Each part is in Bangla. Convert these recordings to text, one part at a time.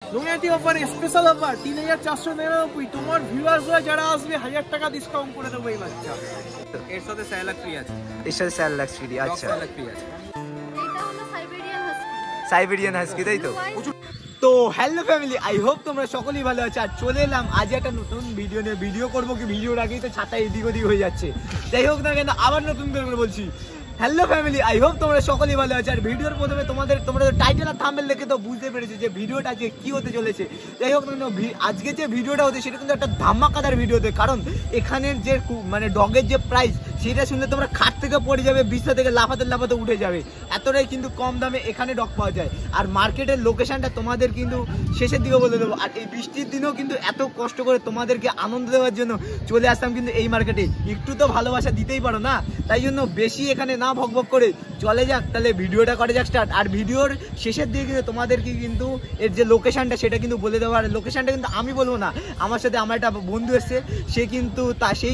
নৈহাটি অফারে স্পেশাল অফার ৩,৪৯৯। তোমার ভিউয়ার্সরা যারা আসবে ১০০০ টাকা ডিসকাউন্ট করে দেবো এই বাচ্চা। এর সাথে স্যালাড ফ্রি আছে। এর সাথে স্যালাড ফ্রি, আচ্ছা স্যালাড ফ্রি আছে। এটা হলো সাইবেরিয়ান হাস্কি, তাই তো? তো হ্যালো ফ্যামিলি, আই হোপ তোমরা সকলেই ভালো আছো। আর চলে এলাম আজ একটা নতুন ভিডিও নিয়ে। ভিডিও করবো কি, ভিডিওর আগেই তো ছাতা এদিক ওদিক হয়ে যাচ্ছে। যাই হোক না কেন, আবার নতুন করে বলছি হ্যালো ফ্যামিলি, আই হোপ তোমরা সকলেই ভালো আছো। আর ভিডিওর প্রথমে তোমরা টাইটেল আর থাম্বনেল দেখে তো বুঝতে পেরেছো যে ভিডিওটা আজকে কি হতে চলেছে। যাই হোক না কেন, আজকে যে ভিডিওটা হতে সেটা কিন্তু একটা ধামাকাদার ভিডিওতে। কারণ এখানের যে মানে ডগের যে প্রাইস সেটা শুনলে তোমরা খাট থেকে পড়ে যাবে, বিছনা থেকে লাফাতে উঠে যাবে। এতটাই কিন্তু কম দামে এখানে ডগ পাওয়া যায়। আর মার্কেটের লোকেশনটা তোমাদের কিন্তু শেষের দিকে বলে দেবো। আর এই বৃষ্টির দিনেও কিন্তু এত কষ্ট করে তোমাদেরকে আনন্দ দেওয়ার জন্য চলে আসতাম কিন্তু এই মার্কেটে। একটু তো ভালোবাসা দিতেই পারো না, তাই জন্য বেশি এখানে না ভকভক করে চলে যাক, তাহলে ভিডিওটা করে যাক স্টার্ট। আর ভিডিওর শেষের দিকে কিন্তু তোমাদেরকে কিন্তু এর যে লোকেশনটা সেটা কিন্তু বলে দেবো। আর লোকেশনটা কিন্তু আমি বলবো না, আমার সাথে আমার একটা বন্ধু এসছে, সেই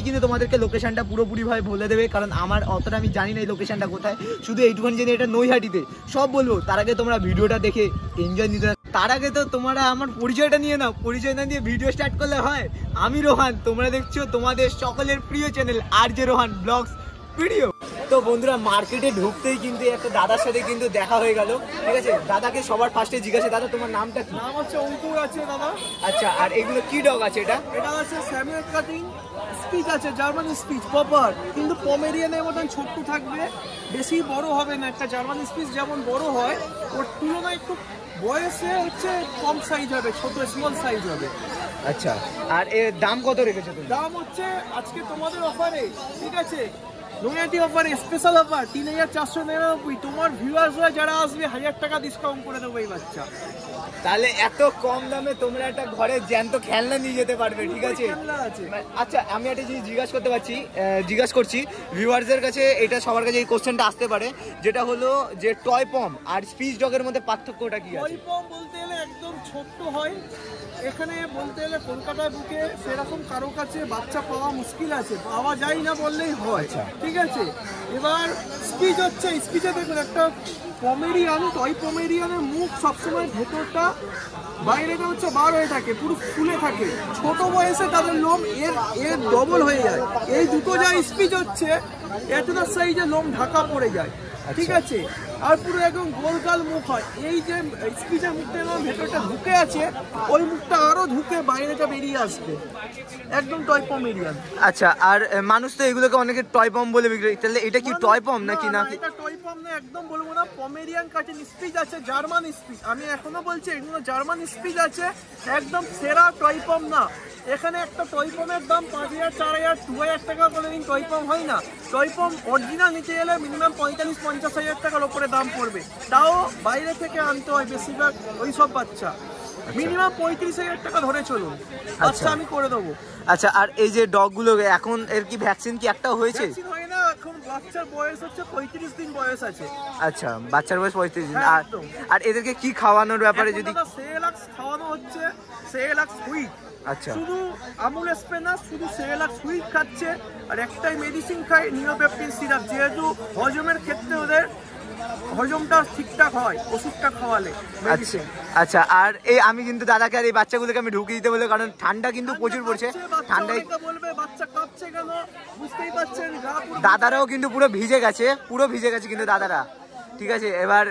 কিন্তু তোমাদেরকে লোকেশনটা পুরোপুরিভাবে বলে দেবে। কারণ আমার অতটা আমি জানি না এই লোকেশনটা কোথায়, শুধু এইটুখানি জানি এটা নৈহাটিতে। সব বলবো, তার আগে তোমরা ভিডিওটা দেখে এনজয় নিতে। তার আগে তো তোমরা আমার পরিচয়টা নিয়ে নাও। পরিচয় না দিয়ে ভিডিও স্টার্ট করলে হয়? আমি রোহান, তোমরা দেখছো তোমাদের সকলের প্রিয় channel RJ Rohan vlogs video. তো বন্ধুরা, মার্কেটে ঢুকতেই কিন্তু একটা দাদার সাথে কিন্তু দেখা হয়ে গেল। ঠিক আছে, দাদাকে সবার ফার্স্টে জিজ্ঞাসা, দাদা তোমার নামটা কি? নাম হচ্ছে অঙ্কুর আছে দাদা। আচ্ছা, আর এগুলো কি ডগ আছে? এটা আছে স্যামুয়েল কাটিং স্পিচ আছে, জার্মান স্পিচ প্রপার, কিন্তু পমেরিয়ানের মতন ছোট্ট থাকবে, বেশি বড় হবে না। একটা জার্মান স্পিচ যেমন বড় হয় ওর তুলনায় একটু বয়সে হচ্ছে কম সাইজ হবে, ছোট স্মল সাইজ হবে। আচ্ছা, আর এর দাম কত রেখেছো তুমি? দাম হচ্ছে আজকে তোমাদের অফারে, ঠিক আছে, নৈহাটি অফারে স্পেশাল অফার ৩,৪৯৯। তোমার ভিউয়ার্সরা যারা আসবে ১০০০ টাকা ডিসকাউন্ট করে দেবো এই বাচ্চা। তাহলে এত কম দামে তোমরা একটা ঘরে জ্যান্ত খেলনা নিয়ে যেতে পারবে, ঠিক আছে? আচ্ছা, আমি একটা জিনিস জিজ্ঞাসা করছি ভিউয়ার্সদের কাছে, এটা সবার কাছে এই কোশ্চেনটা আসতে পারে, যেটা হলো যে টয় পম আর স্পিচ ডগের মধ্যে পার্থক্যটা কি আছে? টয় পম বলতে গেলে একদম ছোট্ট হয়। এখানে বলতে গেলে কলকাতার বুকে সেরকম কারো কাছে বাচ্চা পাওয়া মুশকিল আছে, পাওয়া যায় না বললেই হয়, ঠিক আছে। এবার স্পিচ হচ্ছে, স্পিচে দেখুন একটা পমেরিয়ান, টয় পমেরিয়ানের মুখ সবসময় ভেতরটা বাইরেটা হচ্ছে বার হয়ে থাকে, পুরো ফুলে থাকে। ছোট বয়সে তাদের লোম এর ডবল হয়ে যায়। এই দুটো যা স্পিচ হচ্ছে এতটা সাইজে লোম ঢাকা পড়ে যায়, ঠিক আছে। আর পুরো একদম গোলগাল মুখ হয়। এই যে স্পিচের মুখটা ভেতরটা ঢুকে আছে, ওই মুখটা আরো ঢুকে বাইরেটা বেরিয়ে আসবে, একদম টয় পমেরিয়ান। আচ্ছা, আর মানুষ তো এগুলোকে অনেকে টয় পম বলে বিক্রি, তাহলে এটা কি টয় পম নাকি? না, এটা টয় পম না, একদম বলবো না। পমেরিয়ান কাটিং স্পিচ আছে, জার্মান স্পিচ, আমি এখনো বলছি এগুলো জার্মান স্পিচ আছে, একদম সেরা টয় পম না। এখানে একটা টয় পমের দাম ৫,০০০, ৪,০০০, ২,০০০ টাকা কোনোদিন টয় পম হয় না। টয় পম অরিজিনাল নিতে গেলে মিনিমাম ৪৫-৫০ হাজার টাকার ওপরে দাম পড়বে, তাও বাইরে থেকে আনতে হয় বেশিরভাগ ওই সব বাচ্চা। মিনিমাম ৩৫,০০০ টাকা ধরে চলুন, আচ্ছা আমি করে দেবো। আচ্ছা, আর এই যে ডগগুলো এখন এর কি ভ্যাকসিন কি একটাও হয়েছে? ভ্যাকসিন হয় না, এখন বাচ্চার বয়স হচ্ছে ৩৫ দিন বয়স আছে। আচ্ছা, বাচ্চার বয়স ৩৫ দিন। আর এদেরকে কি খাওয়ানোর ব্যাপারে যদি? সেরেলাক্স খাওয়ানো হচ্ছে, সেরেলাক্স হুইট। আচ্ছা, শুধু আমুল স্প্রে না, শুধু সেরেলাক্স হুইট খাচ্ছে। আর একটাই মেডিসিন খায়, নিওপেপটিন সিরাপ, যেহেতু হজমের ক্ষেত্রে ওদের হজমটা ঠিকঠাক হয় ওষুধটা খাওয়ালে। আচ্ছা, আর এই আমি কিন্তু দাদাকে আর এই বাচ্চাগুলোকে আমি ঢুকিয়ে দিতে বলবো, কারণ ঠান্ডা কিন্তু প্রচুর পড়ছে। ঠান্ডায় বলবে বাচ্চা কাঁপছে কেন, বুঝতেই পারছেন। দাদারাও কিন্তু পুরো ভিজে গেছে কিন্তু দাদারা, ঠিক আছে। এবার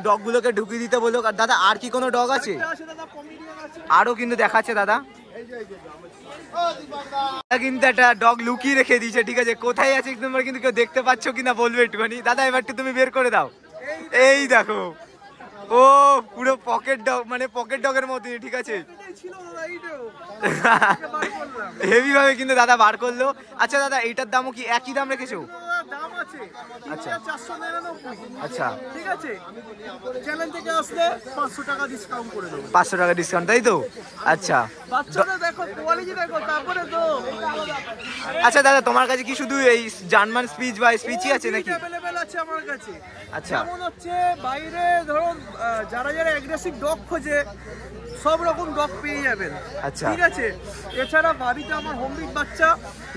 ডগগুলোকে ঢুকিয়ে দিতে বললো। আর দাদা, আর কি কোনো ডগ আছে? আরো কিন্তু দেখাচ্ছে দাদা, কিন্তু একটা ডগ লুকিয়ে রেখে দিয়েছে, ঠিক আছে। কোথায় আছে তোমরা কিন্তু কেউ দেখতে পাচ্ছ কিনা বলবে একটুখানি। দাদা, এবার তুমি বের করে দাও। এই দেখো, ও পুরো পকেট ডগ, মানে পকেট ডগের মতোই, ঠিক আছে। হেভি ভাবে কিন্তু দাদা বার করলো। আচ্ছা দাদা, এইটার দামও কি একই দাম রেখেছো? আচ্ছা, ৪৯৯। আচ্ছা, ঠিক আছে, চ্যানেল থেকে আসলে ৫০০ টাকা ডিসকাউন্ট করে দেবো। ৫০০ টাকা ডিসকাউন্ট, তাই তো? আচ্ছা, বাচ্চাটা দেখো, কোয়ালিটি দেখো, তারপরে তো। আচ্ছা দাদা, তোমার কাছে কি শুধু এই জার্মান স্পিচ বা স্পিচই আছে নাকি? अवेलेबल আছে আমার কাছে। আচ্ছা, যেমন হচ্ছে বাইরে ধরুন যারা অ্যাগ্রেসিভ ডগ খোঁজে, সব রকম ডগ পেয়ে যাবেন। আচ্ছা। ঠিক আছে, এছাড়া বাড়িতে আমার হোমমেড বাচ্চা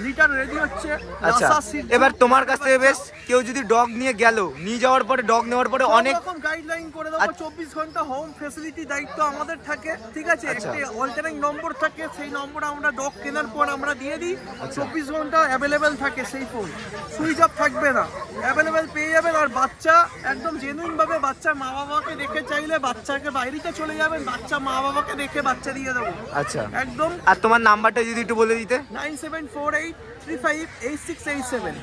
লিটার রেডি হচ্ছে। আচ্ছা, লাসা সিড এবার তোমার কাছ থেকে বেশ কেউ যদি ডগ নিয়ে গেল, নিয়ে যাওয়ার পরে ডগ নেওয়ার পরে অনেক রকম গাইডলাইন করে দেবো। 24 ঘন্টা হোম ফ্যাসিলিটি দায়িত্ব আমাদের থাকে। ঠিক আছে, আচ্ছা। একটা অল্টারনেট নম্বর থাকে, সেই নম্বরে আমরা ডগ কেনার পর আমরা দিয়ে দিই। 24 ঘন্টা অ্যাভেলেবেল থাকে সেই ফোন, সুইচ অফ থাকবে না, অ্যাভেলেবেল পেয়ে যাবেন। আর বাচ্চা একদম জেনুইন ভাবে বাচ্চার মা বাবাকে দেখে চাইলে বাচ্চাকে বাইরেতে চলে যাবেন, বাচ্চা মা বাবাকে দেখে বাচ্চা দিয়ে দেবো আচ্ছা একদম। আর তোমার নাম্বারটা যদি একটু বলে দিতে। 9748358687,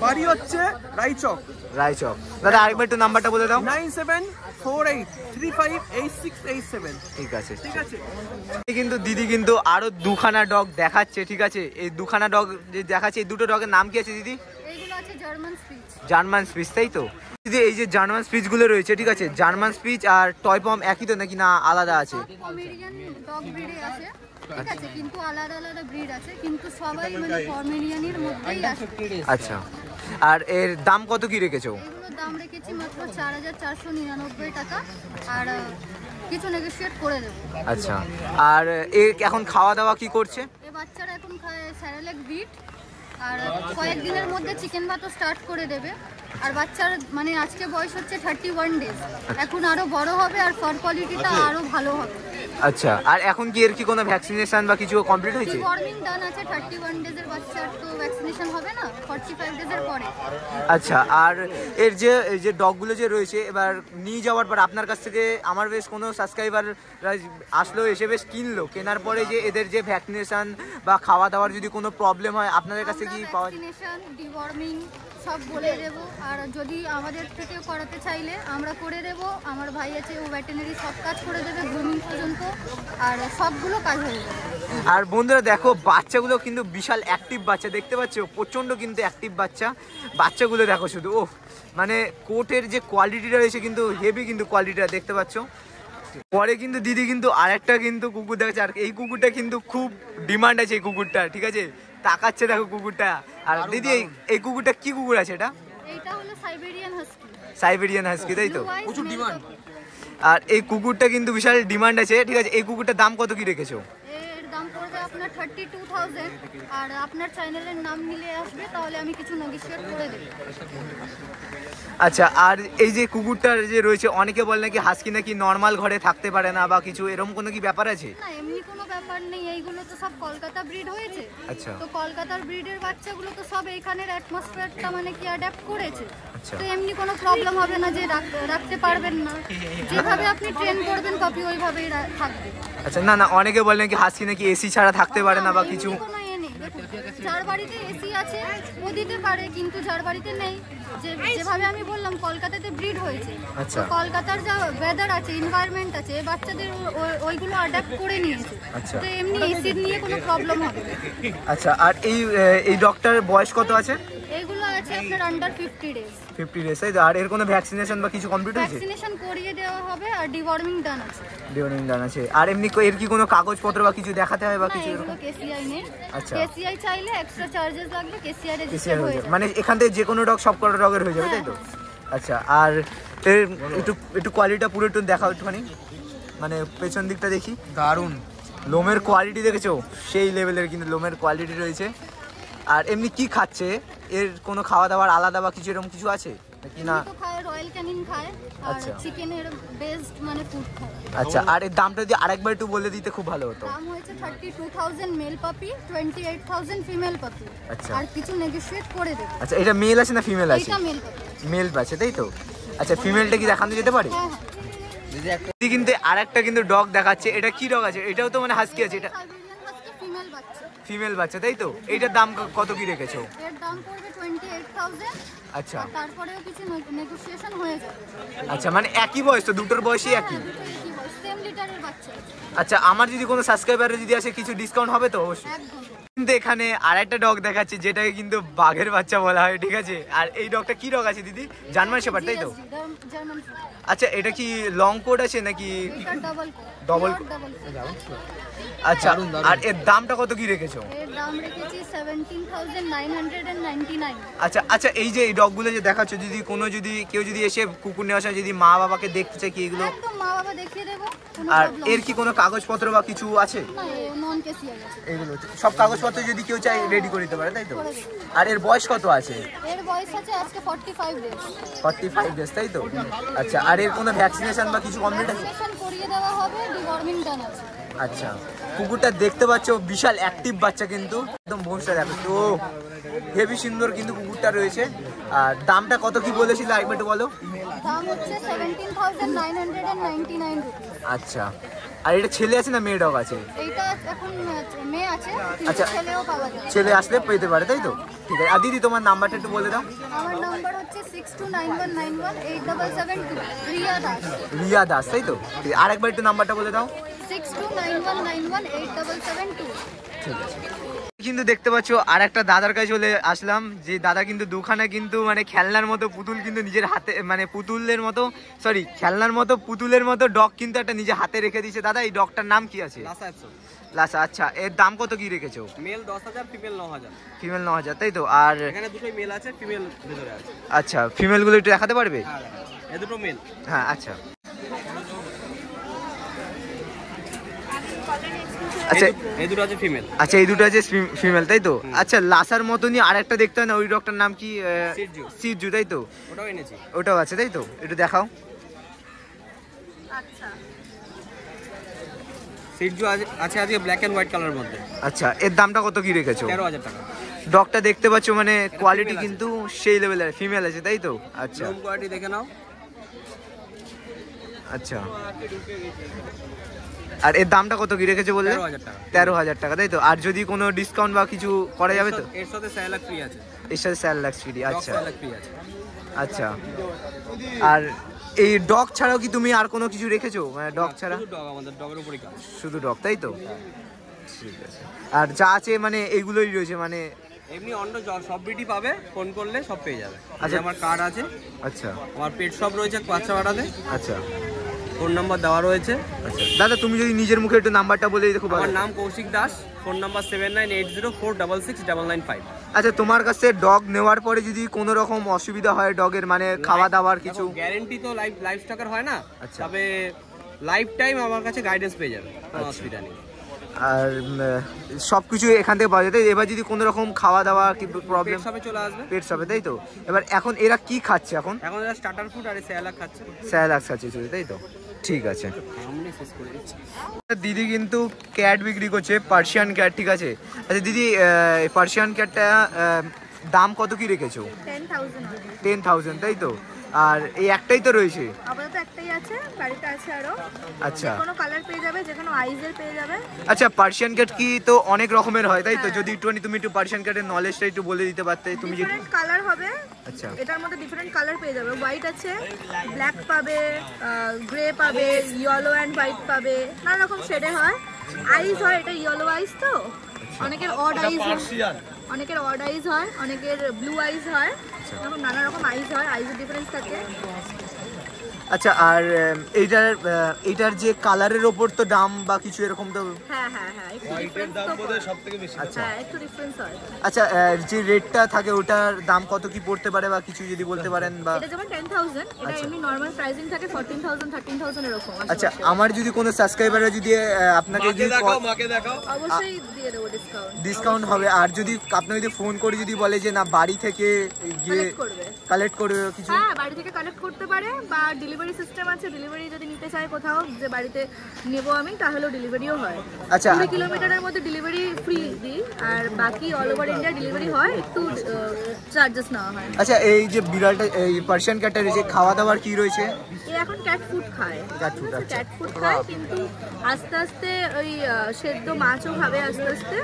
বাড়ি হচ্ছে রায়চক। রায়চক। দাদা আরেকবার একটু নাম্বারটা বলে দাও। 9748358687। ঠিক আছে। ঠিক আছে, এই কিন্তু দিদি কিন্তু আরো দুখানা ডগ দেখাচ্ছে। ঠিক আছে, এই দুখানা ডগ যে দেখাচ্ছে, এই দুটো ডগের নাম কি আছে দিদি? এইগুলো আছে জার্মান স্পিচ। জার্মান স্পিচ, তাই তো দিদি? এই যে জার্মান স্পিচ গুলো রয়েছে, ঠিক আছে, জার্মান স্পিচ আর টয় পম একই তো নাকি না আলাদা আছে? পমেরিয়ান ডগ ব্রিডে আছে, ঠিক আছে, কিন্তু আলাদা আলাদা ব্রিড আছে, কিন্তু সবাই মানে পমেরিয়ানের মধ্যেই আসে। আচ্ছা, আর এর দাম কত কি রেখেছো? এগুলোর দাম রেখেছি মাত্র 4499 টাকা, আর কিছু নেগোশিয়েট করে দেবো। আচ্ছা, আর এ এখন খাওয়া দাওয়া কি করছে? এই বাচ্চারা এখন খায় স্যারেলেক বিট, আর কয়েকদিনের মধ্যে চিকেন ভাতও স্টার্ট করে দেবে। আর বাচ্চার মানে আজকে বয়স হচ্ছে 31 ডেজ, এখন আরো বড় হবে আর ফার কোয়ালিটিটা আরো ভালো হবে। আচ্ছা, আর এখন কি এর কি কোনো ভ্যাকসিনেশন বা কিছু কমপ্লিট হয়েছে? ডিওয়ার্মিং ডান আছে। 31 ডেজের বাচ্চার তো ভ্যাকসিনেশন হবে না, 45 ডেজের পরে। আচ্ছা, আর এই যে ডগগুলো যে রয়েছে, এবার নিয়ে যাওয়ার পর আপনার কাছ থেকে আমার বেশ কোনো সাবস্ক্রাইবার আসলো, এসে বেশ কিনলো, কেনার পরে যে এদের যে ভ্যাকসিনেশন বা খাওয়া দাওয়ার যদি কোনো প্রবলেম হয় আপনাদের কাছে কি পাওয়া যায়? ভ্যাকসিনেশন, ডিওয়ার্মিং সব বলে দেবো। আর যদি আমাদের থেকে করাতে চাইলে আমরা করে দেবো। আমার ভাই আছে, ও ভেটেরিনারি সব কাজ করে দেবে, গ্রুমিং পর্যন্ত, আর সবগুলো কাজ হয়ে যাবে। আর বন্ধুরা দেখো, বাচ্চাগুলো কিন্তু বিশাল অ্যাক্টিভ বাচ্চা, দেখতে পাচ্ছ প্রচণ্ড কিন্তু অ্যাক্টিভ বাচ্চাগুলো দেখো শুধু। ও মানে কোটের যে কোয়ালিটিটা রয়েছে কিন্তু হেভি, কিন্তু কোয়ালিটিটা দেখতে পাচ্ছ। পরে কিন্তু দিদি কিন্তু আরেকটা কিন্তু কুকুর দেখাচ্ছে, আর এই কুকুরটা কিন্তু খুব ডিমান্ড আছে এই কুকুরটা। ঠিক আছে, তাকাচ্ছে দেখো কুকুরটা। আর দিদি এই কুকুরটা কি কুকুর আছে এটা? এইটা হলো সাইবেরিয়ান হাস্কি। সাইবেরিয়ান হাস্কি, তাই তো? প্রচুর ডিমান্ড। আর এই কুকুরটা কিন্তু বিশাল ডিমান্ড আছে। ঠিক আছে, এই কুকুরটার দাম কত কি রেখেছো? এর দাম পড়বে আপনার 32,000, আর আপনার চ্যানেলের নাম নিলে আসবে, তাহলে আমি কিছু নেগোশিয়েট করে দেবো। আচ্ছা, আর এই যে কুকুরটার যে রয়েছে, অনেকে বলে নাকি হাস্কি নাকি নর্মাল ঘরে থাকতে পারে না বা কিছু, এরকম কোনো কি ব্যাপার আছে? না, এমনি কোনো ব্যাপার নেই। এইগুলো তো সব কলকাতা ব্রিড হয়েছে। আচ্ছা। তো কলকাতার ব্রিডের বাচ্চাগুলো তো সব এখানের অ্যাটমসফিয়ারটা মানে কি অ্যাডাপ্ট করেছে। আচ্ছা। তো এমনি কোনো প্রবলেম হবে না যে রাখতে পারবেন না। যেভাবে আপনি ট্রেন করবেন কপি ওইভাবেই থাকবে। আচ্ছা, না অনেকে বলে নাকি হাস্কি নাকি এসি ছাড়া থাকতে পারে না বা কিছু। এমনি কোনো এ নেই। দেখুন, যার বাড়িতে এসি আছে ও দিতে পারে, কিন্তু যার বাড়িতে নেই, যেভাবে আমি বললাম কলকাতাতে ব্রিড হয়েছে। আচ্ছা। তো কলকাতার যা ওয়েদার আছে, এনভায়রনমেন্ট আছে, বাচ্চাদের ওইগুলো অ্যাডাপ্ট করে নিয়েছে। আচ্ছা। তো এমনি এসির নিয়ে কোনো প্রবলেম হবে না। আচ্ছা, আর এই ডগটার বয়স কত আছে? এইগুলো আছে আপনার আন্ডার 50 ডেজ। 50 ডেজ, তাই তো? আর এর কোনো ভ্যাকসিনেশন বা কিছু কমপ্লিট হয়েছে? ভ্যাকসিনেশন করিয়ে দেওয়া হবে, আর ডিওয়ার্মিং ডান আছে। ডিওনিং ডান আছে। আর এমনি এর কি কোনো কাগজপত্র বা কিছু দেখাতে হয় বা না, কিছু এগুলো এরকম? কেসিআই নেই। আচ্ছা। কেসিআই চাইলে এক্সট্রা চার্জেস লাগবে, কেসিআই KCI রেজিস্টার হয়ে হয়ে যাবে। যাবে। মানে এখান থেকে যে কোনো ডগ সব কটা ডগের হয়ে যাবে, তাই তো? আচ্ছা, আর এর একটু কোয়ালিটিটা পুরো একটু দেখাও একটুখানি, মানে পেছন দিকটা দেখি। দারুণ লোমের কোয়ালিটি দেখেছো, সেই লেভেলের কিন্তু লোমের কোয়ালিটি রয়েছে। আর এমনি কি খাচ্ছে? এর কোনো খাওয়া দাওয়ার আলাদা বা কিছু এরকম কিছু আছে নাকি না? তো খায়, রয়্যাল ক্যানিন খায়, আর আচ্ছা। চিকেনের বেস্ট মানে ফুড খায়। আচ্ছা, আর এর দামটা যদি আরেকবার একটু বলে দিতে খুব ভালো হতো। দাম হয়েছে 32,000 মেল পাপি, 28,000 ফিমেল পাপি। আচ্ছা। আর কিছু নেগোশিয়েট করে দেবে। আচ্ছা, এটা মেল আছে না ফিমেল আছে? এটা মেল পাপি। মেল আছে, তাই তো? আচ্ছা, ফিমেলটা কি দেখানো যেতে পারে? হ্যাঁ, দিদি কিন্তু আরেকটা কিন্তু ডগ দেখাচ্ছে। এটা কি ডগ আছে? এটাও তো মানে হাস্কি আছে। এটা সাইবেরিয়ান হাস্কি ফিমেল বাচ্চা। ফিমেল বাচ্চা, তাই তো? এইটার দাম কত কি রেখেছো? এর দাম পড়বে 28,000। আচ্ছা। আর তারপরেও কিছু নেগোশিয়েশন হয়ে যাবে। আচ্ছা, মানে একই বয়স তো, দুটোর বয়সই একই? সেম লিটারের বাচ্চা। আচ্ছা, আমার যদি কোনো সাবস্ক্রাইবার যদি আসে কিছু ডিসকাউন্ট হবে তো? অবশ্যই। একদম। কিন্তু এখানে আরেকটা ডগ দেখাচ্ছে, যেটাকে কিন্তু বাঘের বাচ্চা বলা হয়। ঠিক আছে, আর এই ডগটা কি ডগ আছে দিদি? জার্মান শেপার্ড, তাই তো? জার্মান। আচ্ছা এটা কি লং কোট আছে নাকি এটা ডাবল ডবল? আচ্ছা আর এর দামটা কত কি রেখেছো? এর দাম রেখেছি 17,999। আচ্ছা আচ্ছা এই যে এই ডগগুলো যে দেখাচ্ছ, যদি কেউ এসে কুকুর নেওয়ার সময় যদি মা বাবাকে দেখতে চায় কি এগুলো? একদম মা বাবা দেখিয়ে দেবো, কোনো আর প্রবলেম এর কি কোনো কাগজপত্র বা কিছু আছে? না, নন কেসিয়ার আছে। এইগুলো সব কাগজপত্র যদি কেউ চায় রেডি করে দিতে পারে, তাই তো? করে দেবো। আর এর বয়স কত আছে? এর বয়স আছে আজকে 45 ডেজ। 45 ডেজ, তাই তো? আচ্ছা আর এর কোনো ভ্যাকসিনেশন বা কিছু কমপ্লিট আছে? ভ্যাকসিনেশন করিয়ে দেওয়া হবে, ডিওয়ার্মিং ডান আছে। আচ্ছা কুকুরটা দেখতে পাচ্ছ বিশাল অ্যাক্টিভ বাচ্চা, কিন্তু একদম ভোসটা দেখো তো, হেভি সুন্দর কিন্তু কুকুরটা রয়েছে। আর দামটা কত কি বলেছিল একবার একটু বলো? দাম হচ্ছে 17,999 রুপিস। আচ্ছা আর এটা ছেলে আছে না মেয়ে ডগ আছে? এইটা এখন মেয়ে আছে, কিন্তু আচ্ছা। ছেলেও পাওয়া যায়। ছেলে আসলে পেতে পারে, তাই তো? ঠিক আছে। আর দিদি তোমার নাম্বারটা একটু বলে দাও। আমার নাম্বার হচ্ছে 6291918772। রিয়া দাস। রিয়া দাস, তাই তো? ঠিক আছে, আরেকবার একটু নাম্বারটা বলে দাও। 6291918772। ঠিক আছে। কিন্তু দেখতে পাচ্ছ আর একটা দাদার কাছে চলে আসলাম, যে দাদা কিন্তু দুখানা কিন্তু মানে খেলনার মতো পুতুল কিন্তু নিজের হাতে, মানে খেলনার মতো পুতুলের মতো ডগ কিন্তু একটা নিজে হাতে রেখে দিয়েছে। দাদা এই ডগটার নাম কি আছে? লাসা। আচ্ছা এর দাম কত কি রেখেছো? Mail 10,000, female 9,000। ফিমেল 9,000, তাই তো? আর এখানে দুটোই মেল আছে, ফিমেল ভিতরে আছে। আচ্ছা ফিমেলগুলো একটু দেখাতে পারবে? হ্যাঁ, এই দুটো মেল। হ্যাঁ আচ্ছা আচ্ছা এই দুটো আছে ফিমেল। আচ্ছা এই দুটো আছে ফিমেল, তাই তো? আচ্ছা লাসার মতনই আরেকটা দেখতে হয় না, ওই ডগটার নাম কি? সিজু, তাই তো? ওটাও এনেছি। ওটাও আছে, তাই তো? একটু দেখাও। আচ্ছা। সিজু আছে আজকে ব্ল্যাক এন্ড হোয়াইট কালারের মধ্যে। আচ্ছা এর দামটা কত কি রেখেছো? 13,000 টাকা। ডগটা দেখতে পাচ্ছ মানে কোয়ালিটি কিন্তু সেই লেভেলের, ফিমেল আছে, তাই তো? আচ্ছা রুম কোয়ালিটি দেখে নাও। আচ্ছা আর এর দামটা কত কি রেখেছো বললে? 13,000 টাকা। 13,000 টাকা, তাই তো? আর যদি কোনো ডিসকাউন্ট বা কিছু করা যাবে তো? এর সাথে স্যালাড ফ্রি আছে। এর সাথে স্যালাড ফ্রি। আচ্ছা স্যালাড ফ্রি আছে। আচ্ছা আর এই ডগ ছাড়াও কি তুমি আর কোনো কিছু রেখেছো, মানে ডগ ছাড়া? শুধু ডগ, আমাদের ডগের উপরই কাজ। শুধু ডগ, তাই তো? ঠিক আছে। আর যা আছে মানে এইগুলোই রয়েছে, মানে এমনি অন্য সব বিটি পাবে, ফোন করলে সব পেয়ে যাবে। আচ্ছা। আচ্ছা আমার কার্ড আছে, আচ্ছা আমার পেট শপ রয়েছে বাচ্চাপাড়াতে, আচ্ছা ফোন নাম্বার দেওয়া রয়েছে। আচ্ছা দাদা তুমি যদি নিজের মুখে একটু নাম্বারটা বলে দিতে খুব ভালো আমার হতো। নাম কৌশিক দাস, ফোন নাম্বার 7980466995। আচ্ছা তোমার কাছে ডগ নেওয়ার পরে যদি কোনো রকম অসুবিধা হয় ডগের, মানে খাওয়া দাওয়ার কিছু? গ্যারেন্টি তো লাইফ স্টকের হয় না, আচ্ছা। তবে লাইফ টাইম আমার কাছে গাইডেন্স পেয়ে যাবে, কোনো আচ্ছা। অসুবিধা নেই। আর সব কিছু এখান থেকে পাওয়া যায়, তাই? এবার যদি কোনো রকম খাওয়া দাওয়া কি প্রবলেম? পেট শপে চলে আসবে। পেট শপে, তাই তো? এবার এখন এরা কি খাচ্ছে এখন? এখন এরা স্টার্টার ফুড আর স্যালাড খাচ্ছে। স্যালাড খাচ্ছে শুধু, তাই তো? ঠিক আছে। সামনে শেষ করে দিচ্ছি। দিদি কিন্তু ক্যাট বিক্রি করছে, পার্সিয়ান ক্যাট, ঠিক আছে? আচ্ছা দিদি পার্সিয়ান ক্যাটটা দাম কত কি রেখেছো? 10,000, তাই তো? আর এই একটাই তো রয়েছে? আপাতত একটাই আছে, বাড়িতে আছে আরো। আচ্ছা কোনো কালার পেয়ে যাবে, যে কোনো আইজের পেয়ে যাবে। আচ্ছা পার্সিয়ান ক্যাট কি তো অনেক রকমের হয়, তাই তো? যদি একটুখানি তুমি একটু পার্সিয়ান ক্যাটের নলেজটা একটু বলে দিতে পারতে তুমি যদি। ডিফারেন্ট কালার হবে। আচ্ছা এটার মধ্যে ডিফারেন্ট কালার পেয়ে যাবে, হোয়াইট আছে, ব্ল্যাক পাবে, গ্রে পাবে, ইয়েলো অ্যান্ড হোয়াইট পাবে, নানা রকম শেডে হয়। আইজ হয়, এটা ইয়েলো আইজ তো, অনেকের অড আইজ হয়, অনেকের ব্লু আইজ হয়, এরকম নানা রকম আইজ হয়, আইজের ডিফারেন্স থাকে। আচ্ছা আর এইটার যে কালারের ওপর তো দাম বা কিছু এরকম তো? হ্যাঁ, একটু ডিফারেন্স তো আচ্ছা হ্যাঁ, একটু ডিফারেন্স হয়। আচ্ছা যে রেটটা থাকে ওটার দাম কত কি পড়তে পারে বা কিছু যদি বলতে পারেন? বা এটা যেমন 10,000, এটা আচ্ছা। এমনি নরমাল প্রাইসিং থাকে 14,000 13,000 এরকম। আচ্ছা আমার যদি কোনো সাবস্ক্রাইবাররা যদি আপনাকে যদি মাকে দেখাও। অবশ্যই দিয়ে দেবো ডিসকাউন্ট। ডিসকাউন্ট হবে। আর যদি আপনি যদি ফোন করে যদি বলে যে না বাড়ি থেকে গিয়ে কালেক্ট করবে কিছু? হ্যাঁ, বাড়ি থেকে কালেক্ট করতে পারে, বা ডেলিভারি সিস্টেম আছে, ডেলিভারি যদি নিতে চায় কোথাও যে বাড়িতে নেবো আমি, তাহলেও ডেলিভারিও হয়। আচ্ছা 20 কিলোমিটারের মধ্যে ডেলিভারি ফ্রি দিই, আর বাকি অল ওভার ইন্ডিয়া ডেলিভারি হয়, একটু চার্জেস নেওয়া হয়। আচ্ছা এই যে বিড়ালটা, এই পার্সিয়ান ক্যাটটা রয়েছে, খাওয়া দাওয়ার কি রয়েছে? এ এখন ক্যাট ফুড খায়, Cat food, আচ্ছা। ক্যাট ফুড খায়, কিন্তু আস্তে আস্তে ওই সেদ্ধ মাছও খাবে আস্তে আস্তে।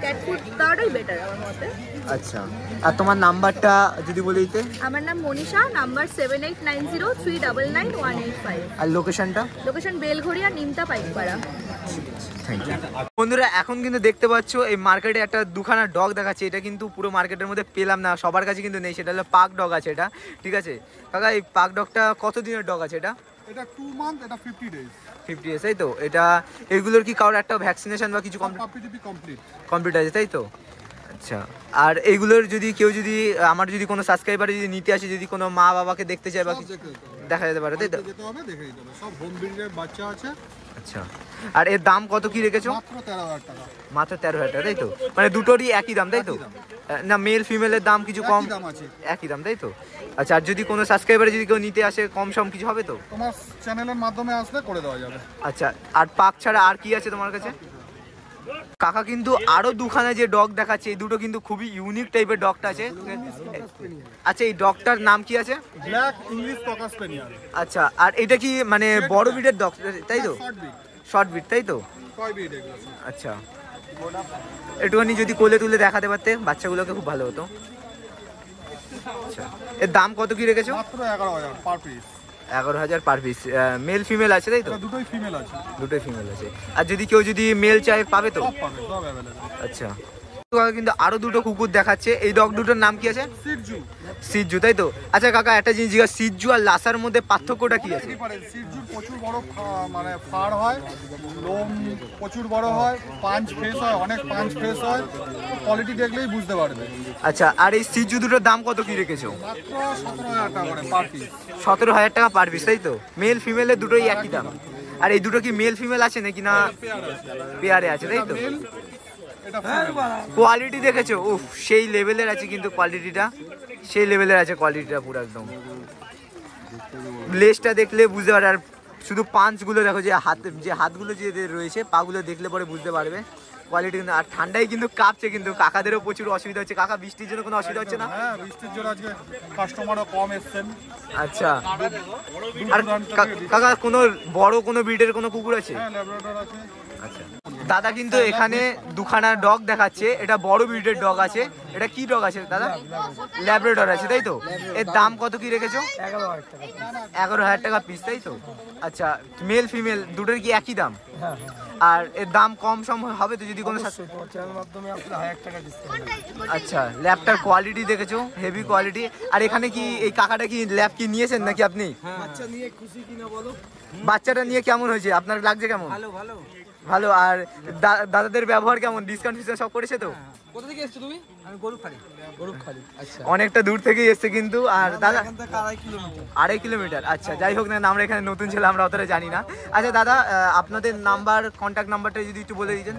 ক্যাট ফুড দেওয়াটাই বেটার আমার মতে। আচ্ছা আর তোমার নাম্বারটা যদি বলে দিতে? আমার নাম মনীষা, নাম্বার 7890399185। আর লোকেশনটা? লোকেশন বেলঘড়িয়া, নিমতা, পাইকপাড়া। বন্ধুরা এখন কিন্তু দেখতে পাচ্ছ এই মার্কেটে একটা দুখানা ডগ দেখাচ্ছে, এটা কিন্তু পুরো মার্কেটের মধ্যে পেলাম না, সবার কাছে কিন্তু নেই, সেটা হলো পাক ডগ আছে এটা, ঠিক আছে কাকা? এই পাক ডগটা কত দিনের ডগ আছে এটা? এটা 2 মান্থ, এটা 50 ডেজ। 50 ডেজ তাই তো? এটা এগুলোর কি কারোর একটা ভ্যাকসিনেশন বা কিছু কমপ্লিট আছে তাই তো? আচ্ছা, আর এইগুলোর যদি কেউ যদি আমার যদি কোনো সাবস্ক্রাইবার যদি নিতে আসে, যদি কোনো মা বাবাকে দেখতে চায় বা দেখা যেতে পারে তাই তো? সব হোম ব্রিডের বাচ্চা আছে। আচ্ছা, আর এর দাম কত কি রেখেছো? মাত্র 13,000 টাকা। মাত্র 13,000 টাকা তাই তো? মানে দুটোরই একই দাম তাই তো? না মেল ফিমেলের দাম কিছু কম? একই দাম তাই তো? আচ্ছা, আর যদি কোনো সাবস্ক্রাইবার যদি কেউ নিতে আসে কম সম কিছু হবে তো? তোমার চ্যানেলের মাধ্যমে আসলে করে দেওয়া যাবে। আচ্ছা, আর পাক ছাড়া আর কি আছে তোমার কাছে? কাকা কিন্তু আরো দুখানা যে ডগ দেখাচ্ছে, এই দুটো কিন্তু খুবই ইউনিক টাইপের ডগটা আছে। আচ্ছা, এই ডগটার নাম কি আছে? Black English ককার spaniel. আচ্ছা, আর এটা কি মানে বড় ব্রিডের ডগ তাই তো? শর্ট ব্রিড তাই তো? আচ্ছা, একটুখানি যদি কোলে তুলে দেখাতে পারতে বাচ্চাগুলোকে খুব ভালো হতো। আচ্ছা, এর দাম কত কি রেখেছো? মাত্র 11,000 per piece. 11,000 per piece. Male female আছে তাই তো? দুটোই ফিমেল আছে। দুটোই ফিমেল আছে। আর যদি কেউ যদি মেল চায় পাবে তো? সব পাবে, সব अवेलेबल। আচ্ছা, কিন্তু আরো দুটো কুকুর দেখাচ্ছে, এই ডগ দুটোর নাম কি আছে? সিজু। সিজু তাই তো? আচ্ছা কাকা, একটা জিনিস জিজ্ঞাসা, সিজু আর লাসার মধ্যে পার্থক্যটা কি আছে? সিজুর প্রচুর বড় মানে ফাড় হয়, লোম প্রচুর বড় হয়, পাঞ্চ ফেস হয়, অনেক পাঞ্চ ফেস হয়, কোয়ালিটি দেখলেই বুঝতে পারবে। আচ্ছা, আর এই সিজু দুটোর দাম কত কি রেখেছো? মাত্র 17,000 টাকা করে পার পিস। 17,000 টাকা পার পিস তাই তো? মেল ফিমেলের দুটোই একই দাম। আর এই দুটো কি মেল ফিমেল আছে নাকি না পেয়ারে আছে তাই তো? কোয়ালিটি দেখেছো? উফ, সেই লেভেলের আছে কিন্তু কোয়ালিটিটা, সেই লেভেলের আছে কোয়ালিটিটা পুরো একদম। লেজটা দেখলে বুঝতে পারে, আর শুধু পাঞ্চগুলো দেখো, যে হাতগুলো যে রয়েছে, পাগুলো দেখলে পরে বুঝতে পারবে কোয়ালিটি কিন্তু। আর ঠান্ডায় কিন্তু কাঁপছে, কিন্তু কাকাদেরও প্রচুর অসুবিধা হচ্ছে। কাকা, বৃষ্টির জন্য কোনো অসুবিধা হচ্ছে না? হ্যাঁ, বৃষ্টির জন্য আজকে কাস্টমারও কম এসেছেন। আচ্ছা, আর কাকা কোনো বড় কোনো ব্রিডের কোনো কুকুর আছে? হ্যাঁ, ল্যাব্রাডর আছে। আচ্ছা, দাদা কিন্তু এখানে দুখানা ডগ দেখাচ্ছে, এটা বড় ব্রিডের ডগ আছে। এটা কি ডগ আছে দাদা? ল্যাব্রাডর আছে তাই তো? এর দাম কত কি রেখেছো? 11,000 টাকা পিস তাই তো? আচ্ছা, মেল ফিমেল দুটোর কি একই দাম? আর এর দাম কম সম হবে তো যদি কোনো? আচ্ছা, ল্যাবটার কোয়ালিটি দেখেছো? Heavy quality. আর এখানে কি এই কাকাটা কি ল্যাব কি নিয়েছেন নাকি আপনি? বাচ্চা নিয়ে খুশি কিনা বলো? বাচ্চাটা নিয়ে কেমন হয়েছে, আপনার লাগছে কেমন? ভালো। আর দাদাদের ব্যবহার কেমন? ডিসকাউন্ট ফিসকাউন্ট সব করেছে তো? কোথা থেকে এসছো তুমি? আমি গরুখালি। আচ্ছা, অনেকটা দূর থেকেই এসছে কিন্তু। আর দাদা এখান থেকে 2.5 কিলোমিটার। 2.5 কিলোমিটার। আচ্ছা, যাই হোক না, আমরা এখানে নতুন ছিলাম, আমরা অতটা জানি না। আচ্ছা দাদা, আপনাদের নাম্বার, কন্ট্যাক্ট নাম্বারটা যদি একটু বলে দিতেন।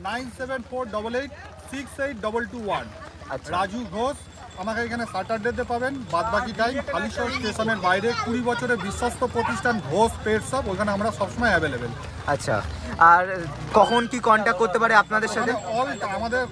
9748868221। আচ্ছা, রাজু ঘোষ। আমাকে এখানে স্যাটারডেতে পাবেন, বাদবাকি টাইম হালিশহর স্টেশনের বাইরে 20 বছরের বিশ্বস্ত প্রতিষ্ঠান ঘোষ পেট শপ, ওখানে আমরা সবসময় অ্যাভেলেবেল। আচ্ছা, আর কখন কি কন্ট্যাক্ট করতে পারে আপনাদের সাথে? আমাদের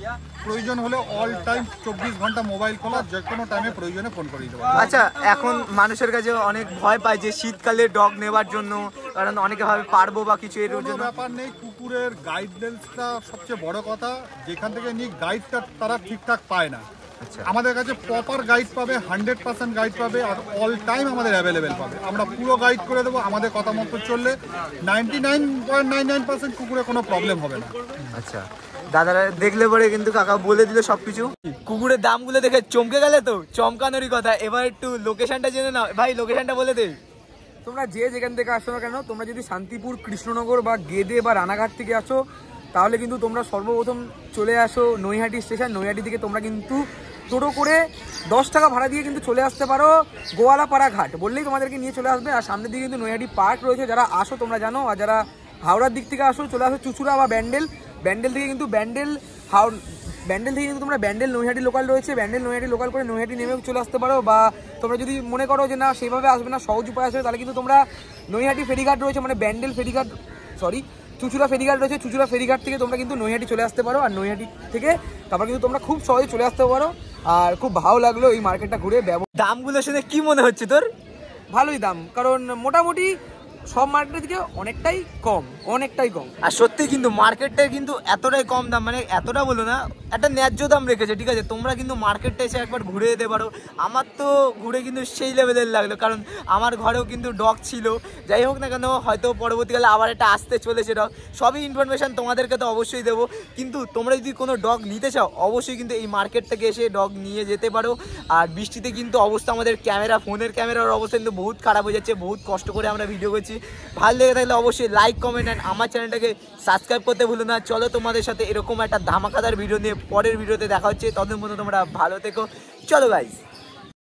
প্রয়োজন হলে অল টাইম 24 ঘন্টা মোবাইল খোলা, যে কোনো টাইমে প্রয়োজনে ফোন করে দেবো। আচ্ছা, এখন মানুষের কাছে অনেক ভয় পায় যে শীতকালে ডগ নেবার জন্য, কারণ অনেকে ভাবে পারবো বা কিছু, এর কোনো জন্য ব্যাপার নেই। কুকুরের গাইডলাইন্সটা সবচেয়ে বড় কথা, যেখান থেকে নিয়ে গাইডটা তারা ঠিকঠাক পায় না। আচ্ছা, আমাদের কাছে প্রপার গাইড পাবে, 100% গাইড পাবে, আর অল টাইম আমাদের অ্যাভেলেবেল পাবে। আমরা পুরো গাইড করে দেবো, আমাদের কথা মতো চললে 99.99% কুকুরে কোনো প্রবলেম হবে না। আচ্ছা, দাদারা দেখলে পরে কিন্তু কাকা বলে দিল সবকিছু। কুকুরের দামগুলো দেখে চমকে গেলে তো? চমকানোরই কথা। এবার একটু লোকেশনটা জেনে নাও। ভাই, লোকেশনটা বলে দে। তোমরা যেখান থেকে আসো না কেন, তোমরা যদি শান্তিপুর, কৃষ্ণনগর বা গেদে বা রানাঘাট থেকে আসো, তাহলে কিন্তু তোমরা সর্বপ্রথম চলে আসো নৈহাটি স্টেশন। নৈহাটি থেকে তোমরা কিন্তু টোটো করে 10 টাকা ভাড়া দিয়ে কিন্তু চলে আসতে পারো গোয়ালাপাড়া ঘাট বললেই তোমাদেরকে নিয়ে চলে আসবে। আর সামনের দিকে কিন্তু নৈহাটি পার্ক রয়েছে, যারা আসো তোমরা জানো। আর যারা হাওড়ার দিক থেকে আসো, চলে আসো চুচুড়া বা ব্যান্ডেল থেকে কিন্তু ব্যান্ডেল থেকে কিন্তু তোমরা ব্যান্ডেল নৈহাটি লোকাল রয়েছে, ব্যান্ডেল নৈহাটি লোকাল করে নৈহাটি নেমে চলে আসতে পারো। বা তোমরা যদি মনে করো যে না সেইভাবে আসবে না, সহজ উপায় আসবে, তাহলে কিন্তু তোমরা নৈহাটি ফেরিঘাট রয়েছে, মানে ব্যান্ডেল ফেরিঘাট, চুচুড়া ফেরিঘাট রয়েছে, চুচুড়া ফেরিঘাট থেকে তোমরা কিন্তু নৈহাটি চলে আসতে পারো। আর নৈহাটি থেকে তারপর কিন্তু তোমরা খুব সহজে চলে আসতে পারো। আর খুব ভালো লাগলো এই মার্কেটটা ঘুরে। দামগুলো শুনে কি মনে হচ্ছে তোর? ভালোই দাম, কারণ মোটামুটি সব মার্কেটের থেকে অনেকটাই কম। আর সত্যি কিন্তু মার্কেটটা কিন্তু এতটাই কম দাম, মানে এতটা বলো না, একটা ন্যায্য দাম রেখেছে, ঠিক আছে। তোমরা কিন্তু মার্কেটটা এসে একবার ঘুরে যেতে পারো। আমার তো ঘুরে কিন্তু সেই লেভেলের লাগলো, কারণ আমার ঘরেও কিন্তু ডগ ছিল। যাই হোক না কেন, হয়তো পরবর্তীকালে আবার এটা আসতে চলেছে ডগ। সবই ইনফরমেশান তোমাদেরকে তো অবশ্যই দেবো, কিন্তু তোমরা যদি কোনো ডগ নিতে চাও অবশ্যই কিন্তু এই মার্কেট থেকে এসে ডগ নিয়ে যেতে পারো। আর বৃষ্টিতে কিন্তু অবস্থা, আমাদের ফোনের ক্যামেরার অবস্থা কিন্তু বহুত খারাপ হয়ে যাচ্ছে, বহুত কষ্ট করে আমরা ভিডিও করছি। ভালো লেগে থাকলে অবশ্যই লাইক, কমেন্ট অ্যান্ড আমার চ্যানেলটাকে সাবস্ক্রাইব করতে ভুলো না। চলো তোমাদের সাথে এরকম একটা ধামাকাদার ভিডিও নিয়ে পরের ভিডিওতে দেখা হচ্ছে। ততদিন পর্যন্ত তোমরা ভালো থেকো। চলো গাইস।